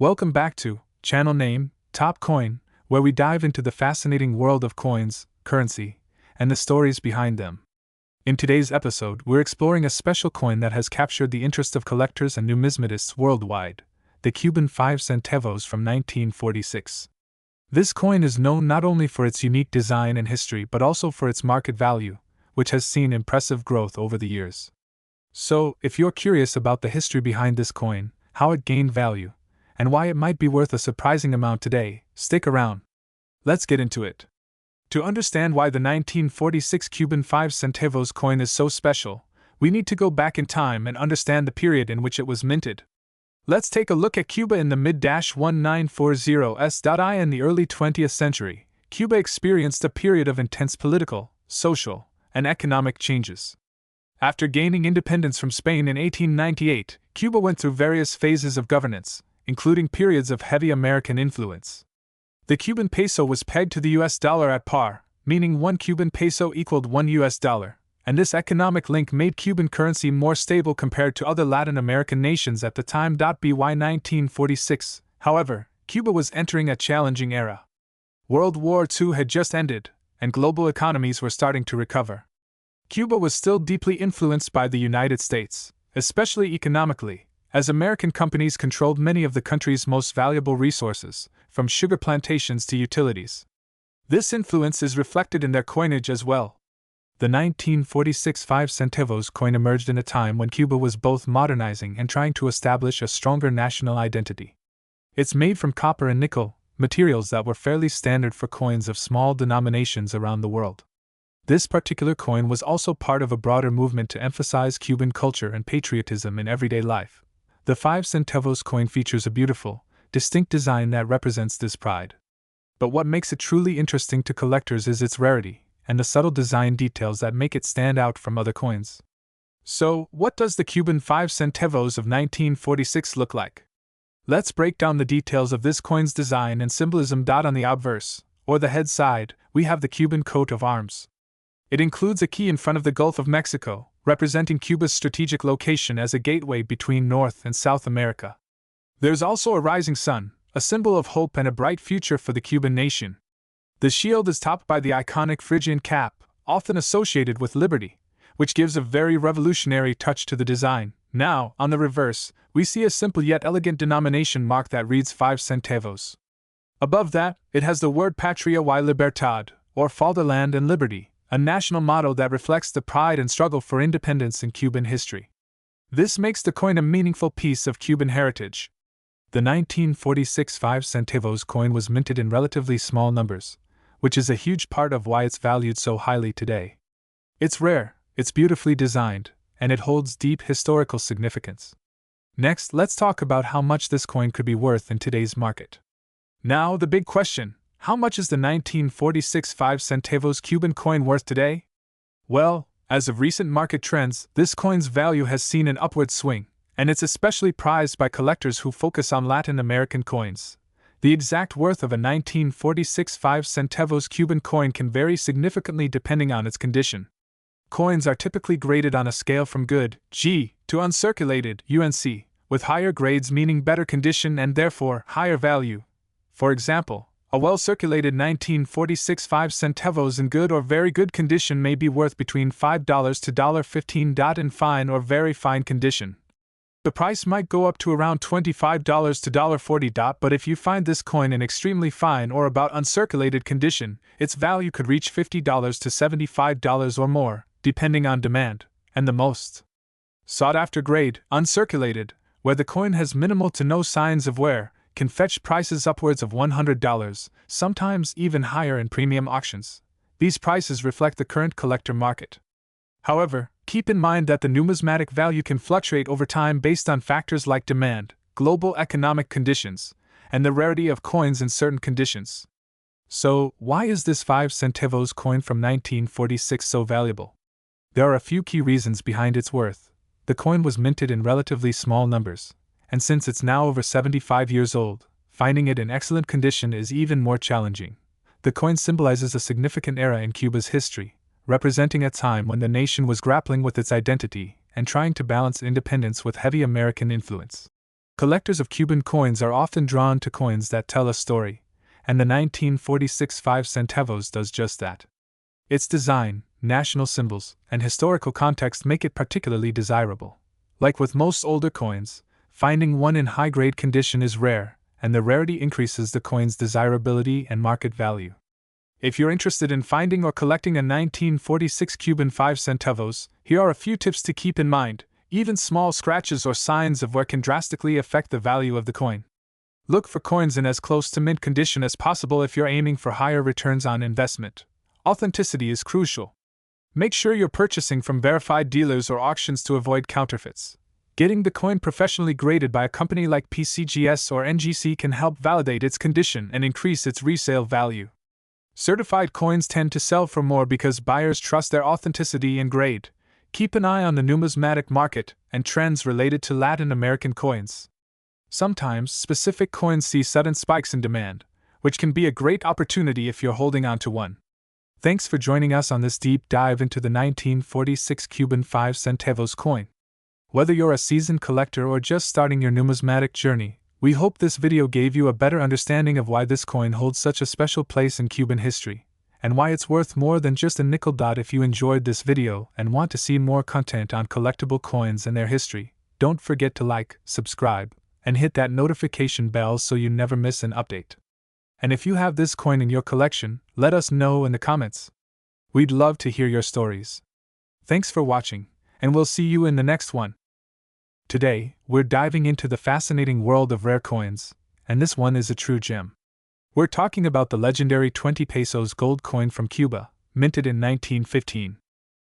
Welcome back to channel name Top Coin, where we dive into the fascinating world of coins, currency, and the stories behind them. In today's episode, we're exploring a special coin that has captured the interest of collectors and numismatists worldwide, the Cuban 5 centavos from 1946. This coin is known not only for its unique design and history but also for its market value, which has seen impressive growth over the years. So, if you're curious about the history behind this coin, how it gained value, and why it might be worth a surprising amount today, stick around. Let's get into it. To understand why the 1946 Cuban 5 centavos coin is so special, we need to go back in time and understand the period in which it was minted. Let's take a look at Cuba in the mid-1940s. In the early 20th century, Cuba experienced a period of intense political, social, and economic changes. After gaining independence from Spain in 1898, Cuba went through various phases of governance, including periods of heavy American influence. The Cuban peso was pegged to the US dollar at par, meaning 1 Cuban peso equaled 1 US dollar, and this economic link made Cuban currency more stable compared to other Latin American nations at the time. By 1946, however, Cuba was entering a challenging era. World War II had just ended, and global economies were starting to recover. Cuba was still deeply influenced by the United States, especially economically, as American companies controlled many of the country's most valuable resources, from sugar plantations to utilities. This influence is reflected in their coinage as well. The 1946 5 centavos coin emerged in a time when Cuba was both modernizing and trying to establish a stronger national identity. It's made from copper and nickel, materials that were fairly standard for coins of small denominations around the world. This particular coin was also part of a broader movement to emphasize Cuban culture and patriotism in everyday life. The 5 centavos coin features a beautiful, distinct design that represents this pride. But what makes it truly interesting to collectors is its rarity, and the subtle design details that make it stand out from other coins. So, what does the Cuban 5 centavos of 1946 look like? Let's break down the details of this coin's design and symbolism. On the obverse, or the head side, we have the Cuban coat of arms. It includes a key in front of the Gulf of Mexico, representing Cuba's strategic location as a gateway between North and South America. There's also a rising sun, a symbol of hope and a bright future for the Cuban nation. The shield is topped by the iconic Phrygian cap, often associated with liberty, which gives a very revolutionary touch to the design. Now, on the reverse, we see a simple yet elegant denomination mark that reads 5 centavos. Above that, it has the word Patria y Libertad, or Fatherland and Liberty, a national motto that reflects the pride and struggle for independence in Cuban history. This makes the coin a meaningful piece of Cuban heritage. The 1946 5 centavos coin was minted in relatively small numbers, which is a huge part of why it's valued so highly today. It's rare, it's beautifully designed, and it holds deep historical significance. Next, let's talk about how much this coin could be worth in today's market. Now, the big question. How much is the 1946 5 centavos Cuban coin worth today? Well, as of recent market trends, this coin's value has seen an upward swing, and it's especially prized by collectors who focus on Latin American coins. The exact worth of a 1946 5 centavos Cuban coin can vary significantly depending on its condition. Coins are typically graded on a scale from good, G, to uncirculated, UNC, with higher grades meaning better condition and therefore higher value. For example, a well-circulated 1946 5 centavos in good or very good condition may be worth between $5 to $15. In fine or very fine condition, the price might go up to around $25 to $40. But if you find this coin in extremely fine or about uncirculated condition, its value could reach $50 to $75 or more, depending on demand, and the most sought-after grade, uncirculated, where the coin has minimal to no signs of wear, can fetch prices upwards of $100, sometimes even higher in premium auctions. These prices reflect the current collector market. However, keep in mind that the numismatic value can fluctuate over time based on factors like demand, global economic conditions, and the rarity of coins in certain conditions. So, why is this 5 centavos coin from 1946 so valuable? There are a few key reasons behind its worth. The coin was minted in relatively small numbers, and since it's now over 75 years old, finding it in excellent condition is even more challenging. The coin symbolizes a significant era in Cuba's history, representing a time when the nation was grappling with its identity and trying to balance independence with heavy American influence. Collectors of Cuban coins are often drawn to coins that tell a story, and the 1946 5 centavos does just that. Its design, national symbols, and historical context make it particularly desirable. Like with most older coins, finding one in high-grade condition is rare, and the rarity increases the coin's desirability and market value. If you're interested in finding or collecting a 1946 Cuban 5 centavos, here are a few tips to keep in mind. Even small scratches or signs of wear can drastically affect the value of the coin. Look for coins in as close to mint condition as possible if you're aiming for higher returns on investment. Authenticity is crucial. Make sure you're purchasing from verified dealers or auctions to avoid counterfeits. Getting the coin professionally graded by a company like PCGS or NGC can help validate its condition and increase its resale value. Certified coins tend to sell for more because buyers trust their authenticity and grade. Keep an eye on the numismatic market and trends related to Latin American coins. Sometimes, specific coins see sudden spikes in demand, which can be a great opportunity if you're holding on to one. Thanks for joining us on this deep dive into the 1946 Cuban 5 centavos coin. Whether you're a seasoned collector or just starting your numismatic journey, we hope this video gave you a better understanding of why this coin holds such a special place in Cuban history, and why it's worth more than just a nickel dot. If you enjoyed this video and want to see more content on collectible coins and their history, don't forget to like, subscribe, and hit that notification bell so you never miss an update. And if you have this coin in your collection, let us know in the comments. We'd love to hear your stories. Thanks for watching, and we'll see you in the next one. Today, we're diving into the fascinating world of rare coins, and this one is a true gem. We're talking about the legendary 20 pesos gold coin from Cuba, minted in 1915.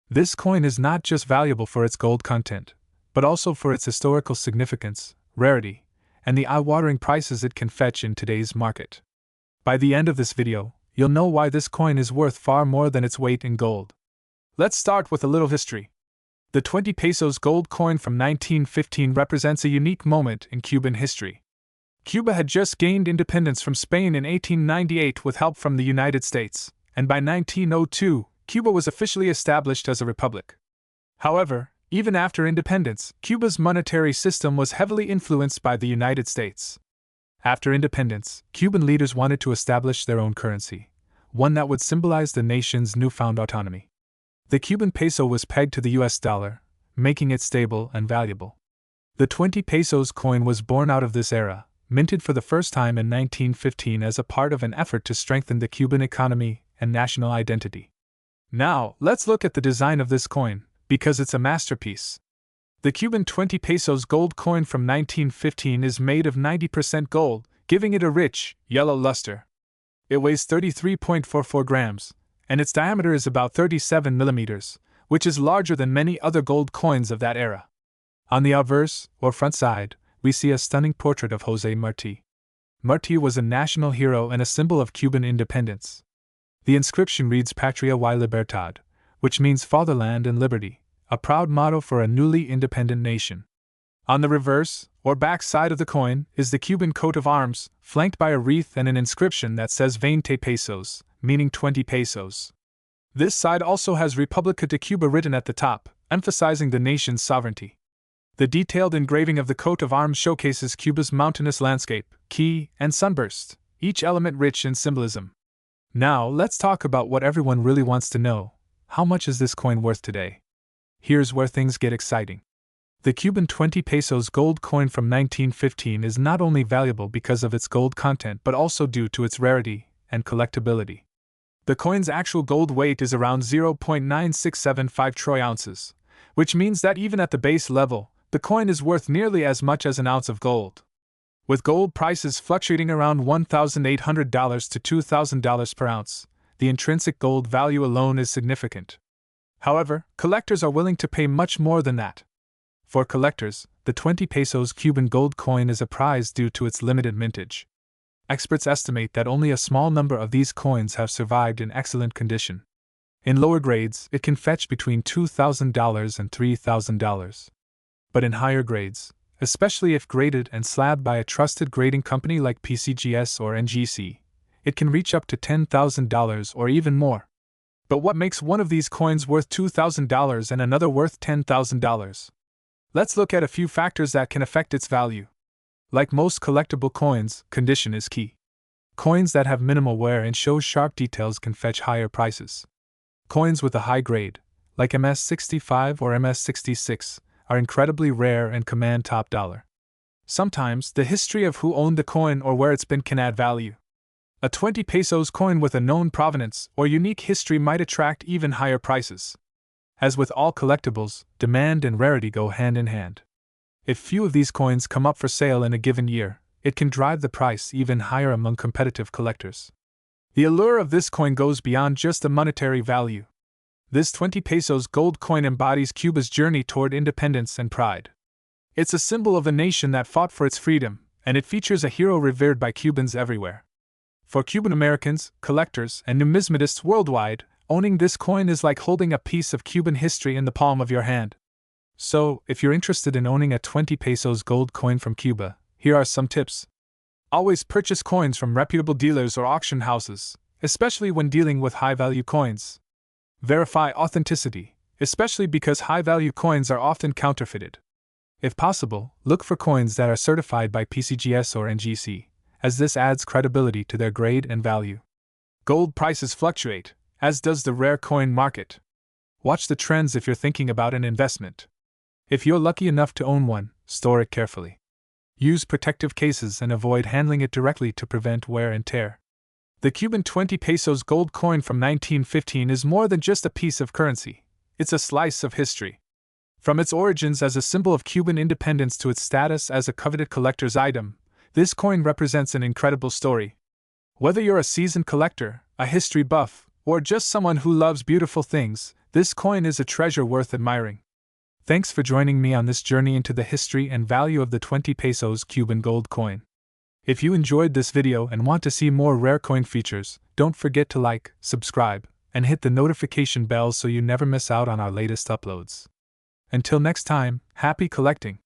This coin is not just valuable for its gold content, but also for its historical significance, rarity, and the eye-watering prices it can fetch in today's market. By the end of this video, you'll know why this coin is worth far more than its weight in gold. Let's start with a little history. The 20 pesos gold coin from 1915 represents a unique moment in Cuban history. Cuba had just gained independence from Spain in 1898 with help from the United States, and by 1902, Cuba was officially established as a republic. However, even after independence, Cuba's monetary system was heavily influenced by the United States. After independence, Cuban leaders wanted to establish their own currency, one that would symbolize the nation's newfound autonomy. The Cuban peso was pegged to the US dollar, making it stable and valuable. The 20 pesos coin was born out of this era, minted for the first time in 1915 as a part of an effort to strengthen the Cuban economy and national identity. Now, let's look at the design of this coin, because it's a masterpiece. The Cuban 20 pesos gold coin from 1915 is made of 90% gold, giving it a rich, yellow luster. It weighs 33.44 grams, and its diameter is about 37 millimeters, which is larger than many other gold coins of that era. On the obverse, or front side, we see a stunning portrait of José Martí. Martí was a national hero and a symbol of Cuban independence. The inscription reads Patria y Libertad, which means fatherland and liberty, a proud motto for a newly independent nation. On the reverse, or back side of the coin, is the Cuban coat of arms, flanked by a wreath and an inscription that says 20 pesos, meaning 20 pesos. This side also has República de Cuba written at the top, emphasizing the nation's sovereignty. The detailed engraving of the coat of arms showcases Cuba's mountainous landscape, key, and sunburst, each element rich in symbolism. Now, let's talk about what everyone really wants to know. How much is this coin worth today? Here's where things get exciting. The Cuban 20 pesos gold coin from 1915 is not only valuable because of its gold content but also due to its rarity and collectability. The coin's actual gold weight is around 0.9675 troy ounces, which means that even at the base level, the coin is worth nearly as much as an ounce of gold. With gold prices fluctuating around $1,800 to $2,000 per ounce, the intrinsic gold value alone is significant. However, collectors are willing to pay much more than that. For collectors, the 20 pesos Cuban gold coin is a prize due to its limited mintage. Experts estimate that only a small number of these coins have survived in excellent condition. In lower grades, it can fetch between $2,000 and $3,000. But in higher grades, especially if graded and slabbed by a trusted grading company like PCGS or NGC, it can reach up to $10,000 or even more. But what makes one of these coins worth $2,000 and another worth $10,000? Let's look at a few factors that can affect its value. Like most collectible coins, condition is key. Coins that have minimal wear and show sharp details can fetch higher prices. Coins with a high grade, like MS65 or MS66, are incredibly rare and command top dollar. Sometimes, the history of who owned the coin or where it's been can add value. A 20 pesos coin with a known provenance or unique history might attract even higher prices. As with all collectibles, demand and rarity go hand in hand. If few of these coins come up for sale in a given year, it can drive the price even higher among competitive collectors. The allure of this coin goes beyond just the monetary value. This 20 pesos gold coin embodies Cuba's journey toward independence and pride. It's a symbol of a nation that fought for its freedom, and it features a hero revered by Cubans everywhere. For Cuban Americans, collectors, and numismatists worldwide, owning this coin is like holding a piece of Cuban history in the palm of your hand. So, if you're interested in owning a 20 pesos gold coin from Cuba, here are some tips. Always purchase coins from reputable dealers or auction houses, especially when dealing with high-value coins. Verify authenticity, especially because high-value coins are often counterfeited. If possible, look for coins that are certified by PCGS or NGC, as this adds credibility to their grade and value. Gold prices fluctuate, as does the rare coin market. Watch the trends if you're thinking about an investment. If you're lucky enough to own one, store it carefully. Use protective cases and avoid handling it directly to prevent wear and tear. The Cuban 20 pesos gold coin from 1915 is more than just a piece of currency. It's a slice of history. From its origins as a symbol of Cuban independence to its status as a coveted collector's item, this coin represents an incredible story. Whether you're a seasoned collector, a history buff, or just someone who loves beautiful things, this coin is a treasure worth admiring. Thanks for joining me on this journey into the history and value of the 20 pesos Cuban gold coin. If you enjoyed this video and want to see more rare coin features, don't forget to like, subscribe, and hit the notification bell so you never miss out on our latest uploads. Until next time, happy collecting!